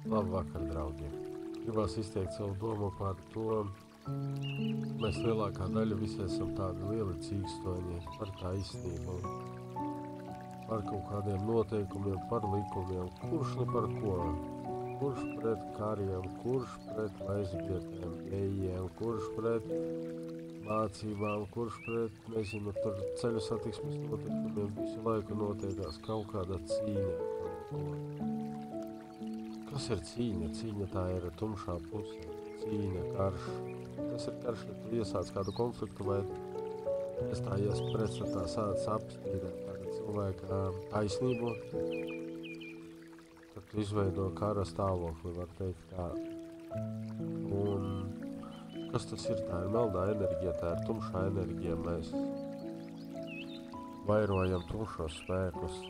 Labvakar, draugi! Gribās izteikt savu domu par to. Mēs lielākā daļa visi esam tādi lieli cīkstoņi par taisnību, par kaut kādiem noteikumiem, par likumiem. Kurš nu par ko? Kurš pret kariem, kurš pret aizbietēm, gejiem, kurš pret mācībām, kurš pret, nezinu, tur ceļu satiksmes notikumiem. Visu laiku notiekās kaut kāda cīņa. Kas ir cīņa? Cīņa tā ir tumšā puse. Cīņa, karš. Tas ir karš, ja tu iesāc kādu konfliktu vai iestājies pretstatā sāc apstrīdēt tādu cilvēku taisnību, tad tu izveido kara stāvokli, var teikt tā. Un kas tas ir? Tā ir meldā enerģija, tā ir tumšā enerģija. Mēs vairojam tumšos spēkus.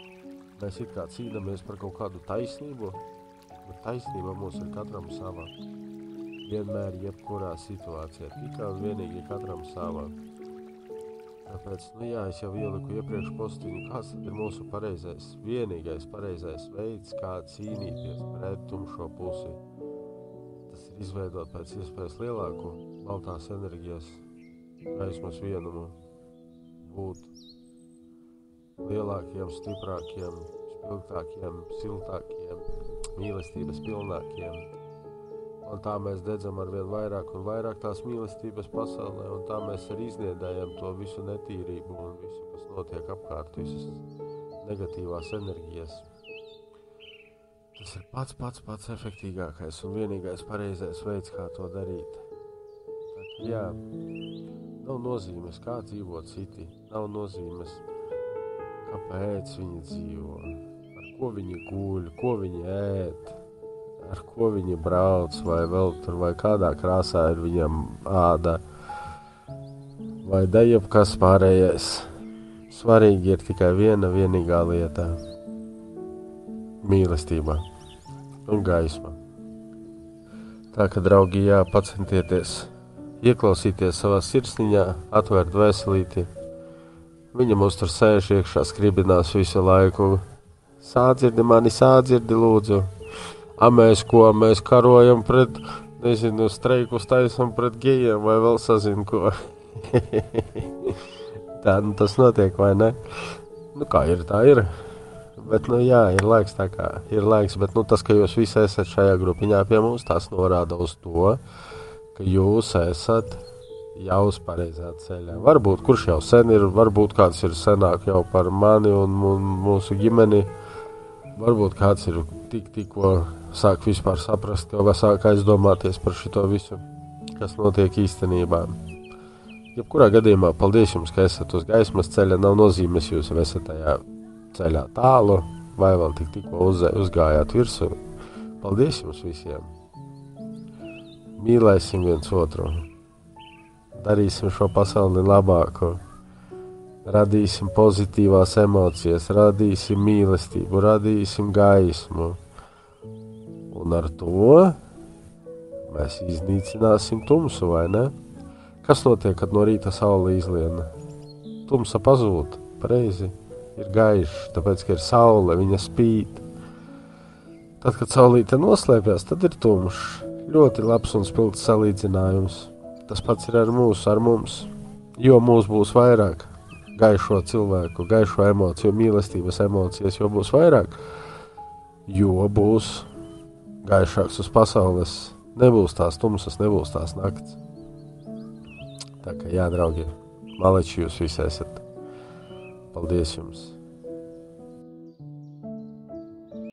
Mēs it kā cīnāmies par kaut kādu taisnību, bet taisnība mums ir katram sava. Vienmēr, jebkurā situācijā, tikai un vienīgi katram savā. Tāpēc, es jau ieliku iepriekš postiņu, kāds tad ir mūsu vienīgais pareizais veids, kā cīnīties pret tumšo pusi. Tas ir izveidot pēc iespējas lielāku baltās enerģijas gaismas vienumu, būt lielākiem, stiprākiem, spilgtākiem, siltākiem, mīlestības pilnākiem. Un tā mēs dedzam arvien vairāk un vairāk tās mīlestības pasaulē, un tā mēs arī izniedējam to visu netīrību un visu, kas notiek apkārt, visas negatīvās enerģijas. Tas ir pats efektīgākais un vienīgais pareizais veids, kā to darīt. Tā, nav nozīmes, kā dzīvo citi, nav nozīmes, kāpēc viņi dzīvo, ar ko viņi guļ, ko viņi ēd, ar ko viņi brauc, vai vēl tur, vai kādā krāsā ir viņam āda, vai jebkas pārējais. Svarīgi ir tikai vienīgā lieta - mīlestība un gaisma. Tā ka, draugi, pacentieties ieklausīties savā sirsniņā, atvērt veselīti. Viņa mums tur sēž iekšā, skribinās visu laiku. Sādzirdi mani, sādzirdi, lūdzu. Mēs ko? Mēs karojam pret, streikus taisam pret gejiem vai vēl sazinu ko. Tā, tas notiek, vai ne? Kā ir, tā ir. Bet, ir laiks tā kā ir laiks, bet, tas, ka jūs visi esat šajā grupiņā pie mums, tas norāda uz to, ka jūs esat jau uz pareizā ceļā. Varbūt, kurš jau sen ir, varbūt kāds ir senāk jau par mani un mūsu ģimeni. Varbūt kāds ir tikko sāk vispār saprast, vai sāk aizdomāties par šito visu, kas notiek īstenībā. Jebkurā gadījumā, paldies jums, ka esat uz gaismas ceļa. Nav nozīmes, jūs esat tajā ceļā tālu, vai vēl tikko uzgājāt virsū. Paldies jums visiem! Mīlēsim viens otru, darīsim šo pasauli labāku. Radīsim pozitīvās emocijas, radīsim mīlestību, radīsim gaismu. Un ar to mēs iznīcināsim tumsu, vai ne? Kas notiek, kad no rīta saule izliena? Tumsa pazūd, pareizi, ir gaišs, tāpēc, ka ir saule, viņa spīd. Tad, kad saulīte noslēpjas, tad ir tumšs. Ļoti labs un spilgts salīdzinājums. Tas pats ir ar mums, jo mūs būs vairāk. Gaišo cilvēku, gaišo emociju, mīlestības emocijas, jo būs vairāk, jo būs gaišāks uz pasaules, nebūs tās tumsas, nebūs tās nakts. Tā kā draugi, maleči jūs visi esat. Paldies jums!